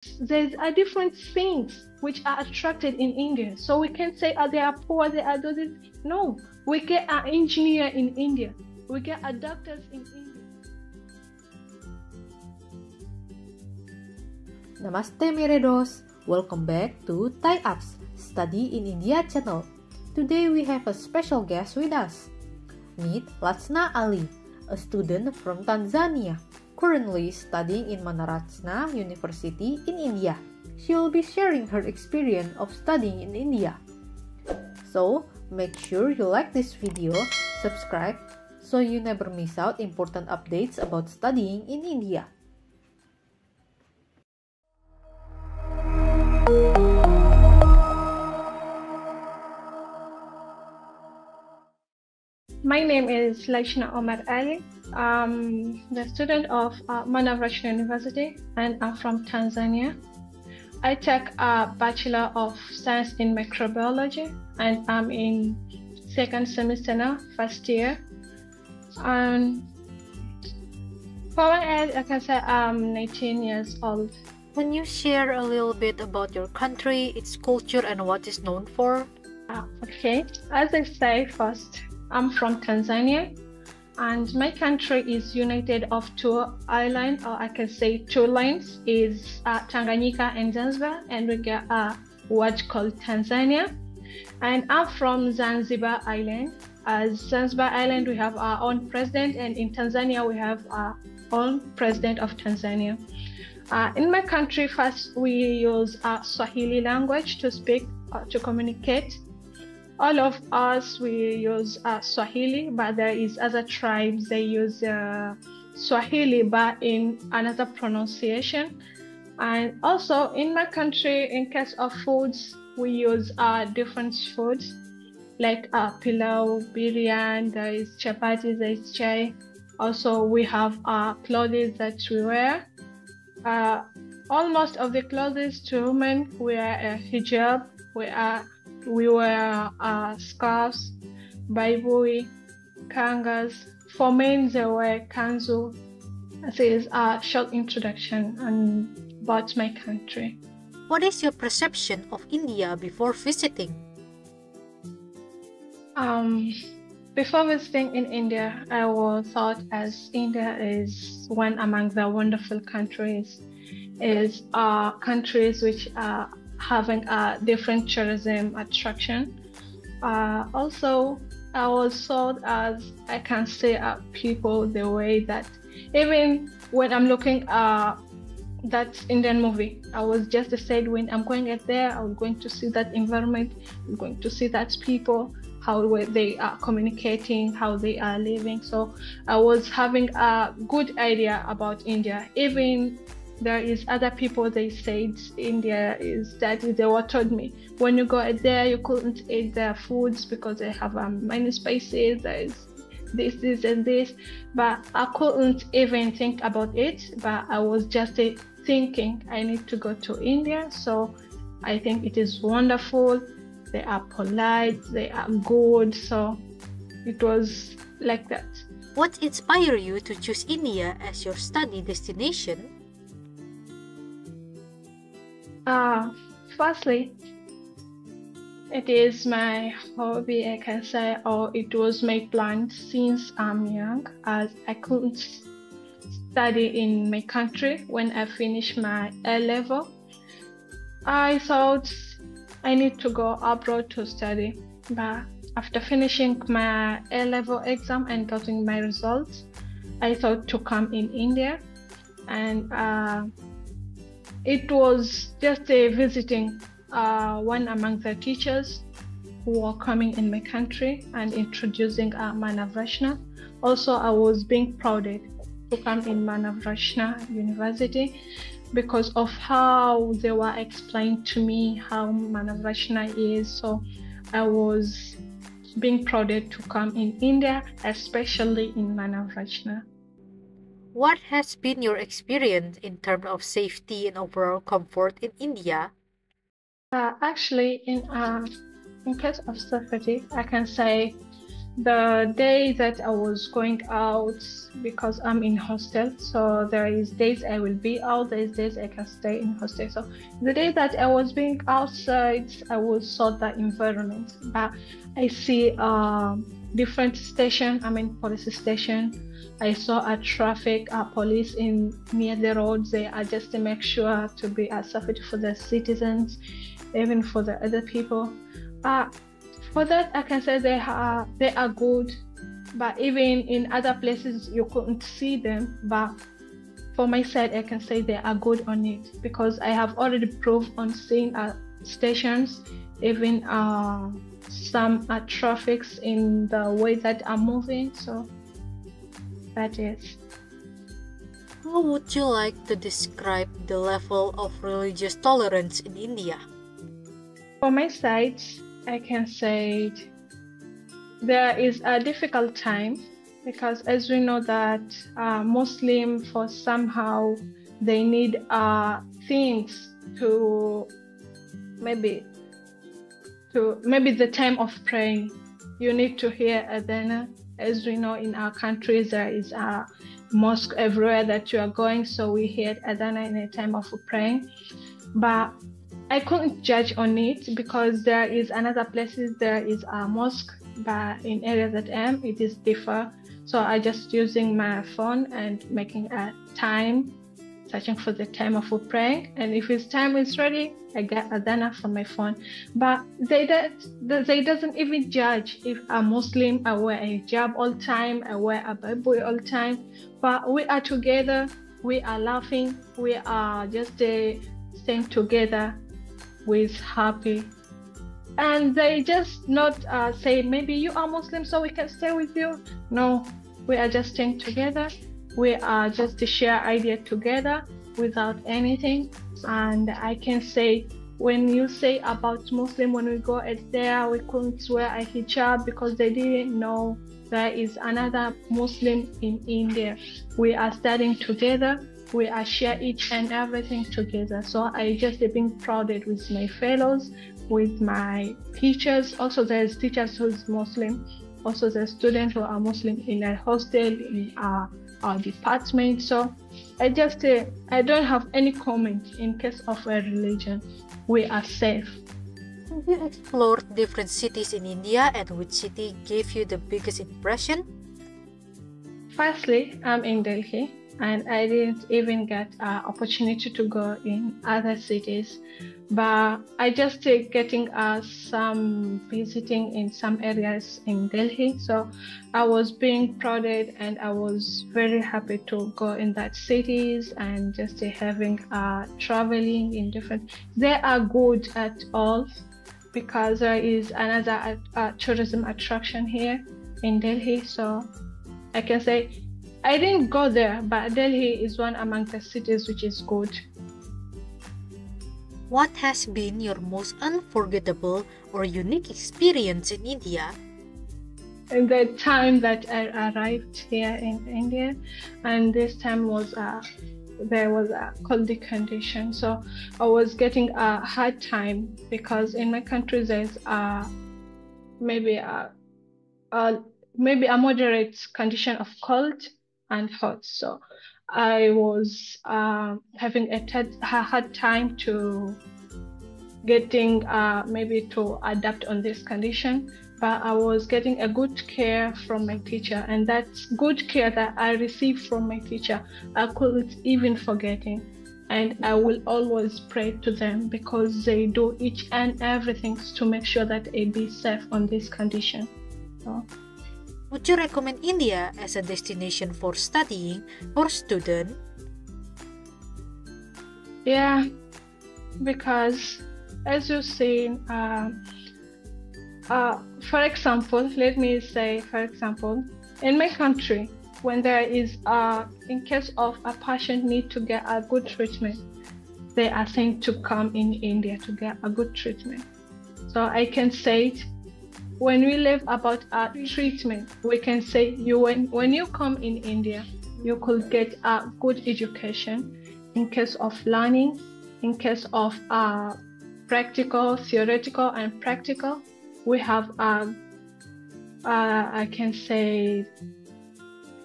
There's a different things which are attracted in India. So we can say, they are poor, they are those. No, we get an engineer in India. We get a doctors in India. Namaste Meredos. Welcome back to Thai Apps Study in India channel. Today we have a special guest with us. Meet Lajna Ali, a student from Tanzania, currently studying in Manav Rachna University in India. She will be sharing her experience of studying in India. So, make sure you like this video, subscribe, so you never miss out important updates about studying in India. My name is Lajna Omar Ali. I'm the student of Manav Rachna University and I'm from Tanzania. I take a Bachelor of Science in Microbiology and I'm in second semester now, first year. And for my age, I can say I'm 19 years old. Can you share a little bit about your country, its culture, and what it's known for? Okay, as I say first, I'm from Tanzania, and my country is united of two islands, or I can say two lines, is Tanganyika and Zanzibar, and we get a word called Tanzania. And I'm from Zanzibar Island. As Zanzibar Island, we have our own president, and in Tanzania, we have our own president of Tanzania. In my country, first we use Swahili language to speak, to communicate. All of us, we use Swahili, but there is other tribes, they use Swahili, but in another pronunciation. And also in my country, in case of foods, we use different foods, like pilau, biryani, there is chapati, there is chai. Also, we have clothes that we wear. Almost of the clothes to women wear a hijab, we wear scarves, baibui, kangas. For men, they wear kanzu. This is a short introduction about my country. What is your perception of India before visiting? Before visiting in India, I was thought as India is one among the wonderful countries, is countries which are having a different tourism attraction. Also, I was thought as I can say people the way that even when I'm looking that Indian movie, I was just said when I'm going out there, I'm going to see that environment, I'm going to see that people, how they are communicating, how they are living. So I was having a good idea about India. Even there is other people, they said India is that they were told me when you go out there you couldn't eat their foods because they have many spices, there is this and this, but I couldn't even think about it. But I was just thinking I need to go to India, so I think it is wonderful. They are polite, they are good, so it was like that. What inspired you to choose India as your study destination? Firstly, it is my hobby, I can say, or it was my plan since I'm young, as I couldn't study in my country. When I finished my A-level, I thought I need to go abroad to study. But after finishing my A-level exam and getting my results, I thought to come in India, and it was just a visiting one among the teachers who were coming in my country and introducing Manav Rachna. Also, I was being proud to come in Manav Rachna University because of how they were explained to me how Manav Rachna is. So I was being proud to come in India, especially in Manav Rachna. What has been your experience in terms of safety and overall comfort in India? Actually, in case of safety, I can say The day that I was going out, because I'm in hostel, so there is days I will be out, there is days I can stay in hostel. So the day that I was being outside, I was saw the environment, but I see different station. Police station. I saw a traffic police in near the roads. They are just to make sure to be safety for the citizens, even for the other people. For that, I can say they are good, but even in other places you couldn't see them. But for my side, I can say they are good on it, because I have already proved on seeing stations, even some traffics in the way that are moving. So that is. How would you like to describe the level of religious tolerance in India? For my side, I can say there is a difficult time, because as we know that Muslim, for somehow they need things to maybe the time of praying. You need to hear adhan. As we know, in our countries there is a mosque everywhere that you are going, so we hear adhan in a time of praying. But I couldn't judge on it, because there is another places there is a mosque, but in areas that I am, it is differ. So I just using my phone and making a time, searching for the time of praying, and if his time is ready, I get adana from my phone. But they doesn't even judge if a Muslim, I wear a hijab all time, I wear a Bible all time, but we are together, we are laughing, we are just staying together with happy, and they just not say maybe you are Muslim so we can stay with you. No, we are just staying together, we are just to share idea together without anything. And I can say, when you say about Muslim, when we go there, we couldn't wear a hijab because they didn't know there is another Muslim in India. We are studying together, we are share each and everything together. So I just being proud with my fellows, with my teachers. Also there's teachers who's Muslim, also there's students who are Muslim in a hostel, in our department. So I don't have any comment in case of a religion. We are safe. Have you explored different cities in India, and which city gave you the biggest impression? Firstly, I'm in Delhi, and I didn't even get an opportunity to go in other cities, but I just getting some visiting in some areas in Delhi. So I was being prouded, and I was very happy to go in that cities and just having traveling in different. They are good at all, because there is another tourism attraction here in Delhi. So I can say I didn't go there, but Delhi is one among the cities which is good. What has been your most unforgettable or unique experience in India? In the time that I arrived here in India, and this time was there was a cold condition, so I was getting a hard time, because in my country there's maybe a moderate condition of cold and hot. So I was having a hard time to getting maybe to adapt on this condition, but I was getting a good care from my teacher, and that good care that I received from my teacher, I couldn't even forgetting. And I will always pray to them, because they do each and everything to make sure that I be safe on this condition. So. Would you recommend India as a destination for studying for students? Yeah, because as you see, for example, let me say, for example, in my country, when there is in case of a patient need to get a good treatment, they are saying to come in India to get a good treatment. So I can say, when we live about our treatment, we can say when you come in India, you could get a good education in case of learning, in case of practical, theoretical, and practical. We have I can say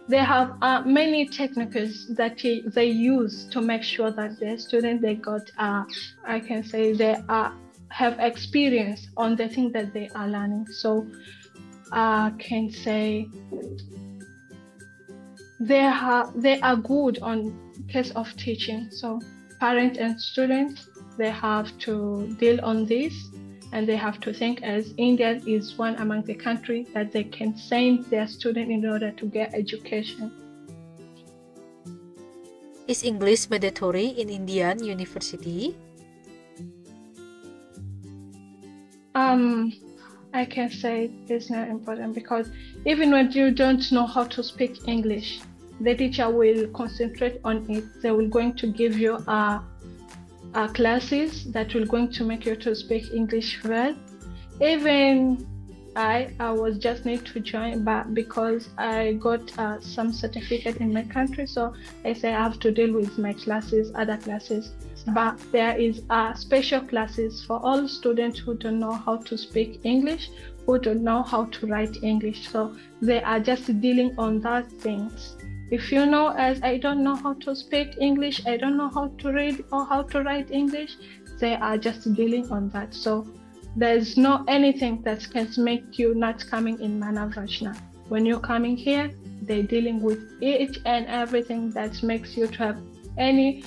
they have many techniques that they use to make sure that their students they got I can say they have experience on the thing that they are learning. So I can say they are good on case of teaching. So parents and students they have to deal on this. And they have to think as India is one among the countries that they can send their students in order to get education. Is English mandatory in Indian university? I can say it's not important because even when you don't know how to speak English, the teacher will concentrate on it. They will going to give you classes that will going to make you to speak English well. Even I was just need to join, but because I got some certificate in my country, so I say I have to deal with my classes, other classes. But there is special classes for all students who don't know how to speak English, who don't know how to write English. So they are just dealing on that things. If you know, as I don't know how to speak English, I don't know how to read or how to write English, they are just dealing on that. So there's no anything that can make you not coming in Manav Rachna. When you're coming here, they're dealing with each and everything that makes you to have any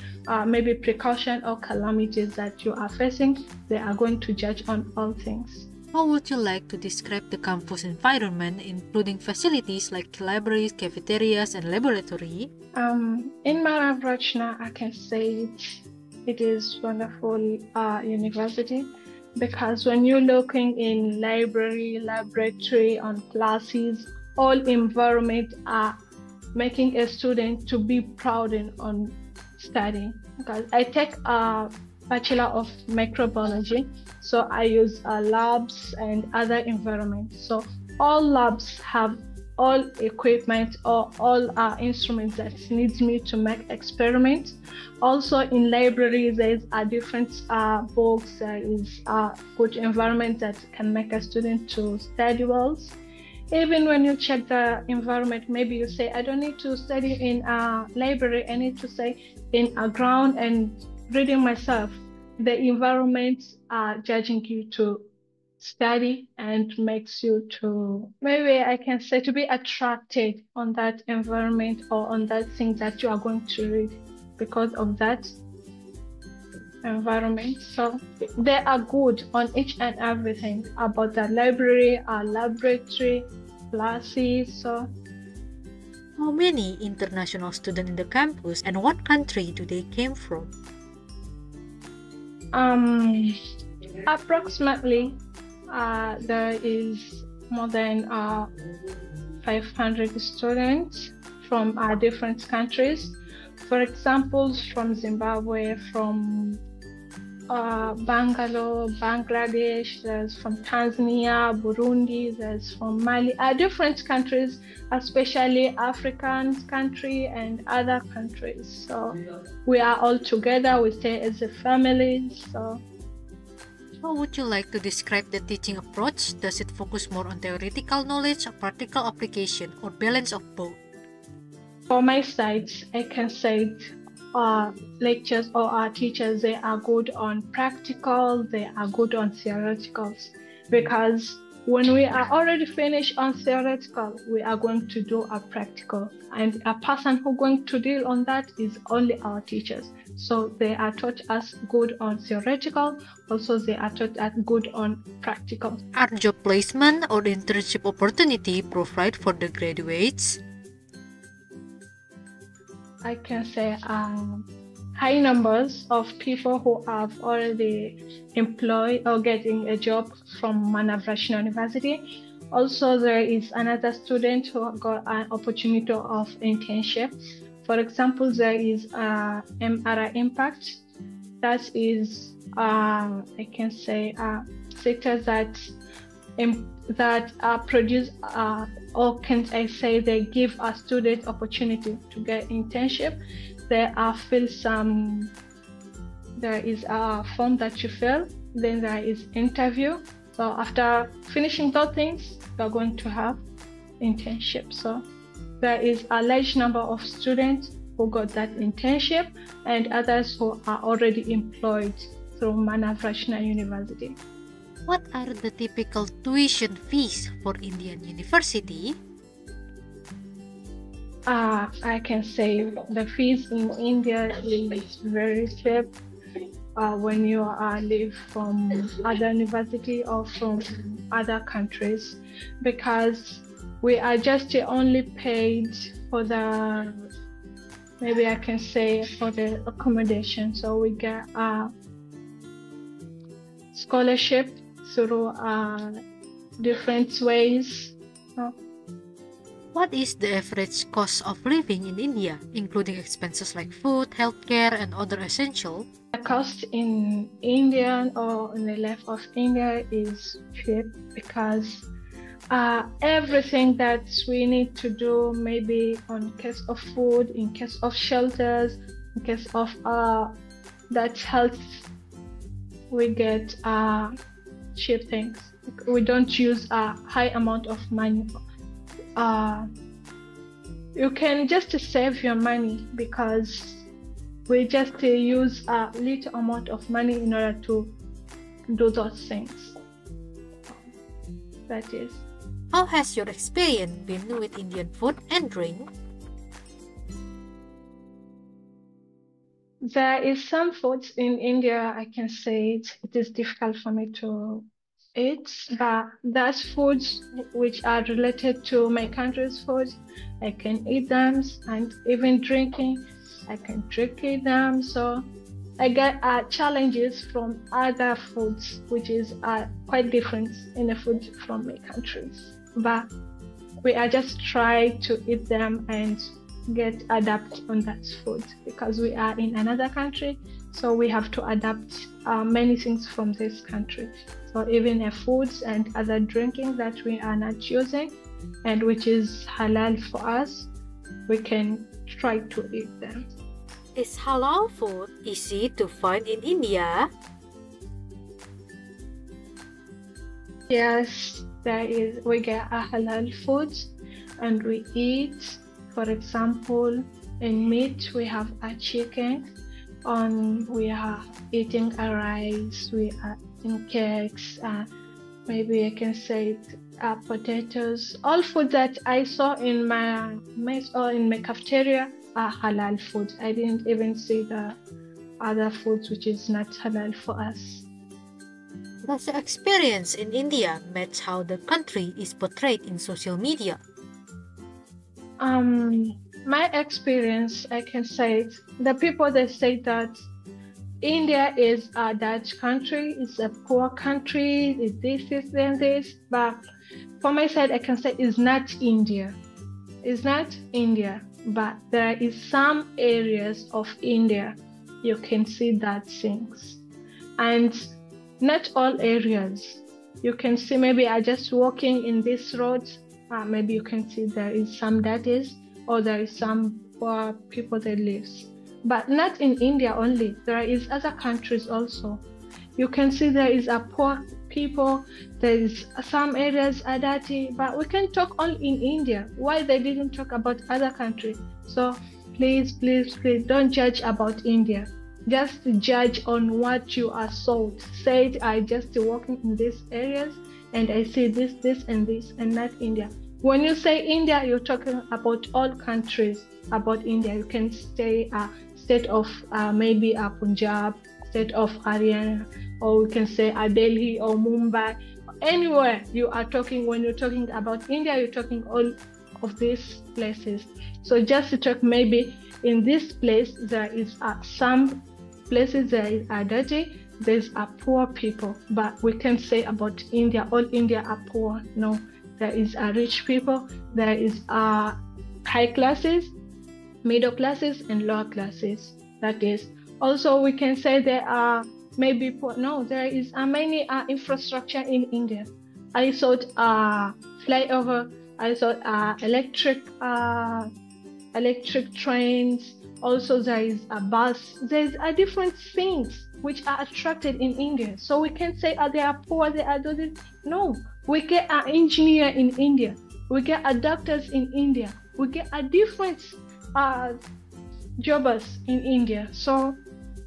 maybe precaution or calamities that you are facing. They are going to judge on all things. How would you like to describe the campus environment, including facilities like libraries, cafeterias, and laboratory? In Manav Rachna, I can say it is wonderful university because when you're looking in library, laboratory, on classes, all environment are making a student to be proud on studying. Because I take a Bachelor of Microbiology, so I use labs and other environments. So all labs have all equipment or all instruments that needs me to make experiments. Also in library, there's a different books. There is a good environment that can make a student to study well. Even when you check the environment, maybe you say, I don't need to study in a library, I need to stay in a ground and reading myself. The environments are judging you to study and makes you to, maybe I can say, to be attracted on that environment or on that thing that you are going to read because of that environment. So they are good on each and everything about the library, our laboratory, classes. So how many international students in the campus and what country do they came from? Approximately there is more than 500 students from different countries. For example, from Zimbabwe, from Bangalore, Bangladesh, there's from Tanzania, Burundi, there's from Mali, different countries, especially African country and other countries. So we are all together, we stay as a family. So how would you like to describe the teaching approach? Does it focus more on theoretical knowledge or practical application or balance of both? For my side, I can say lectures or our teachers, they are good on practical, they are good on theoreticals, because when we are already finished on theoretical, we are going to do a practical, and a person who going to deal on that is only our teachers. So they are taught us good on theoretical, also they are taught us good on practical. Are job placement or internship opportunity provided for the graduates? I can say high numbers of people who have already employed or getting a job from Manav Rachna University. Also, there is another student who got an opportunity of internship. For example, there is MRI Impact. That is, I can say, sectors that produce or can I say they give a student opportunity to get internship. There are there is a form that you fill, then there is interview. So after finishing those things, we're going to have internship. So there is a large number of students who got that internship and others who are already employed through Manav Rachna University. What are the typical tuition fees for Indian university? I can say the fees in India is very cheap when you live from other university or from other countries, because we are just only paid for the, maybe I can say, for the accommodation. So we get a scholarship through different ways. What is the average cost of living in India, including expenses like food, healthcare, and other essential? The cost in India or in the life of India is cheap because everything that we need to do, maybe in case of food, in case of shelters, in case of that health, we get cheap things. We don't use a high amount of money. You can just save your money because we just use a little amount of money in order to do those things. That is. How has your experience been with Indian food and drink? There is some foods in India, I can say it is difficult for me to eat, but there's foods which are related to my country's food. I can eat them, and even drinking, I can drink them. So I get challenges from other foods, which is quite different in the food from my countries. But we are just trying to eat them and get adapt on that food because we are in another country, so we have to adapt many things from this country. So even the foods and other drinking that we are not using and which is halal for us, we can try to eat them. Is halal food easy to find in India? Yes, there is. We get a halal food and we eat. For example, in meat we have a chicken, we are eating a rice, we are eating cakes, maybe I can say potatoes. All food that I saw in my mess or in my cafeteria are halal food. I didn't even see the other foods which is not halal for us. Does your experience in India match how the country is portrayed in social media? My experience, I can say it, the people they say that India is a Dutch country, it's a poor country, it's this and this, but for my side I can say it's not India. It's not India, but there is some areas of India you can see that things. And not all areas. You can see maybe I just walking in this road, maybe you can see there is some dirties or there is some poor people that lives. But not in India only, there is other countries also. You can see there is a poor people, there is some areas are dirty, but we can talk all in India. Why they didn't talk about other countries? So please don't judge about India. Just judge on what you are sold. Say I just walking in these areas and I see this and this and not India. When you say India, you're talking about all countries about India. You can say state of maybe Punjab, state of Haryana, or we can say Delhi or Mumbai. Anywhere you are talking, when you're talking about India, you're talking all of these places. So just to talk maybe in this place there is some places that are dirty, there's a poor people, but we can say about India, all India are poor. No, there is a rich people, there is high classes, middle classes, and lower classes. That is. Also, we can say there are maybe poor. No, there is many infrastructure in India. I saw flyover. I saw electric trains. Also, there is a bus. There is different things which are attracted in India. So we can't say, they are poor, they are doing this. No, we get an engineer in India. We get a doctors in India. We get a different jobbers in India. So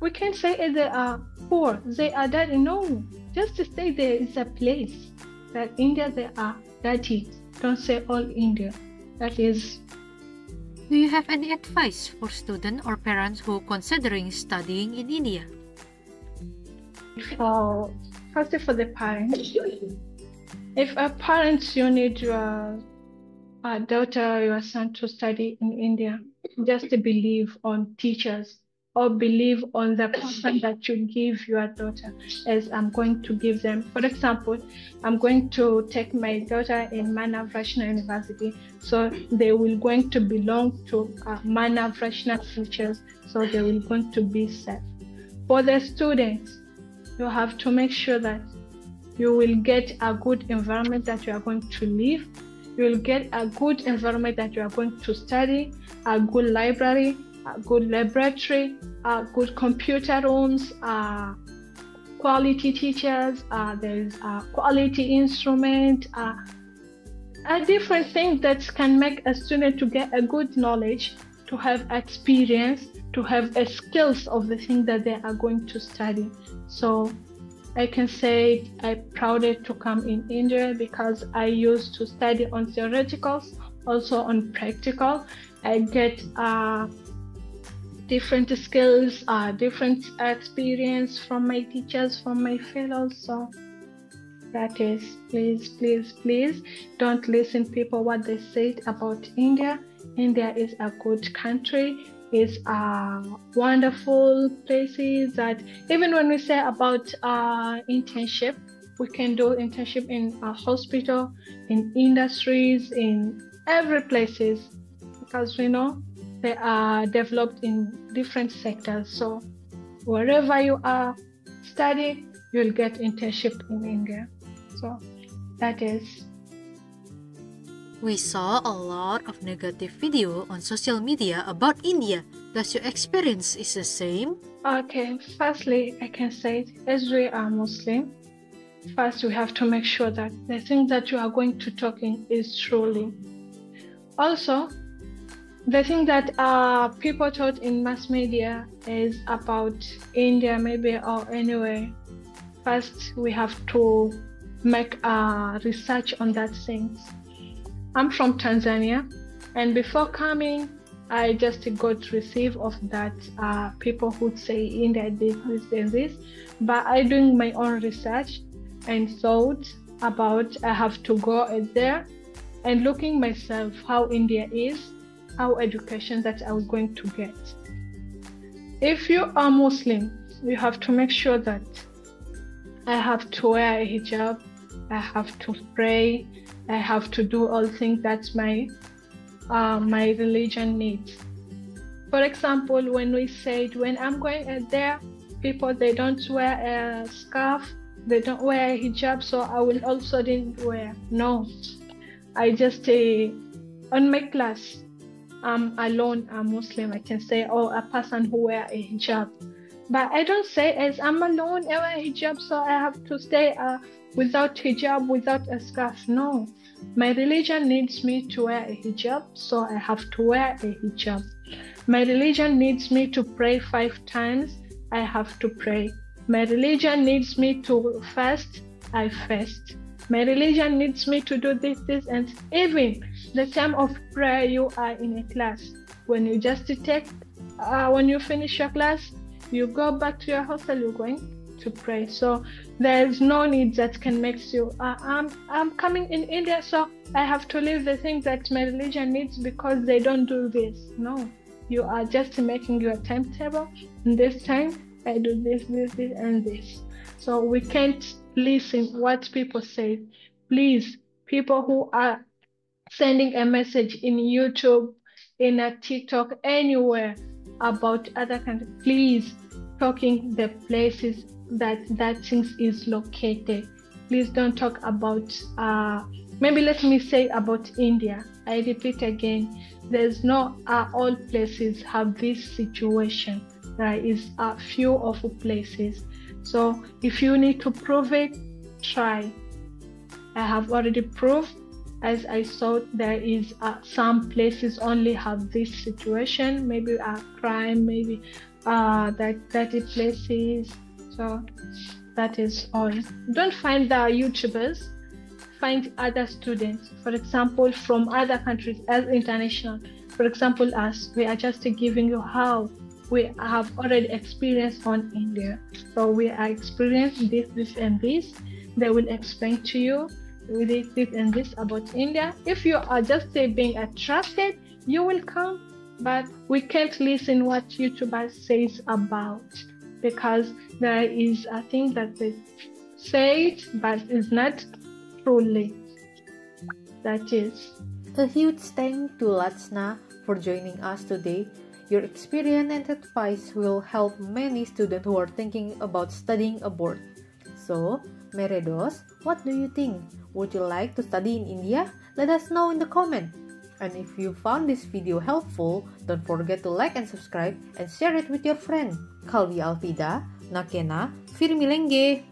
we can't say they are poor, they are dirty. No, just to say there is a place that India, they are dirty. Don't say all India. That is. Do you have any advice for students or parents who are considering studying in India? Firstly, for the parents, if a parent, you need your daughter, your son to study in India, just believe on teachers or believe on the person that you give your daughter, as I'm going to give them. For example, I'm going to take my daughter in Manav Rachna University, so they will going to belong to Manav Rachna teachers, so they will going to be safe. For the students, you have to make sure that you will get a good environment that you are going to live. You will get a good environment that you are going to study, a good library, a good laboratory, good computer rooms, quality teachers, there is a quality instrument, a different thing that can make a student to get a good knowledge, to have experience, to have a skills of the thing that they are going to study. So I can say I'm proud to come in India because I used to study on theoreticals, also on practical. I get different skills, different experience from my teachers, from my fellows. So that is, please don't listen people what they said about India. India is a good country. It's a wonderful places that even when we say about internship, we can do internship in a hospital, in industries, in every places, because we know they are developed in different sectors. So wherever you are studying, you'll get internship in India. So that is. We saw a lot of negative video on social media about India. Does your experience is the same? Okay, firstly, I can say as we are Muslim, first we have to make sure that the thing that you are going to talking is truly. Also, the thing that people taught in mass media is about India, maybe or anywhere. First, we have to make research on that things. I'm from Tanzania, and before coming, I just got receive of that people who say India this and this, but I doing my own research and thought about I have to go there and looking myself how India is, how education that I was going to get. If you are Muslim, you have to make sure that I have to wear a hijab, I have to pray, I have to do all things that my religion needs. For example, when we said, when I'm going there, people, they don't wear a scarf, they don't wear a hijab, so I will also didn't wear. No, I just on my class, I'm alone, I'm Muslim, I can say, oh, a person who wear a hijab. But I don't say as I'm alone, I wear a hijab, so I have to stay without hijab, without a scarf. No, my religion needs me to wear a hijab, so I have to wear a hijab. My religion needs me to pray 5 times, I have to pray. My religion needs me to fast, I fast. My religion needs me to do this, and even the time of prayer, you are in a class. When you just take, when you finish your class, you go back to your hostel, you're going to pray. So there is no need that can make you, I'm coming in India, so I have to leave the things that my religion needs because they don't do this. No, you are just making your timetable. In this time, I do this, and this. So we can't listen what people say. Please, people who are sending a message in YouTube, in a TikTok, anywhere about other countries, please talking the places that things is located. Please don't talk about maybe let me say about India. I repeat again, there's no all places have this situation. there is a few of places. So if you need to prove it, try. I have already proved, as I saw there is some places only have this situation, maybe a crime, maybe that dirty places. So that is all. Don't find the YouTubers, find other students, for example, from other countries as international. For example, us, we are just giving you how we have already experienced on India. So we are experiencing this and this. They will explain to you this and this about India. If you are just being attracted, you will come, but we can't listen what YouTubers says about, because there is a thing that they say it, but it's not truly. That is. A huge thank to Lajna for joining us today. Your experience and advice will help many students who are thinking about studying abroad. So, Meredos, what do you think? Would you like to study in India? Let us know in the comment. And if you found this video helpful, don't forget to like and subscribe and share it with your friend. Kalvi Alvida, Nakena, Firmilenge.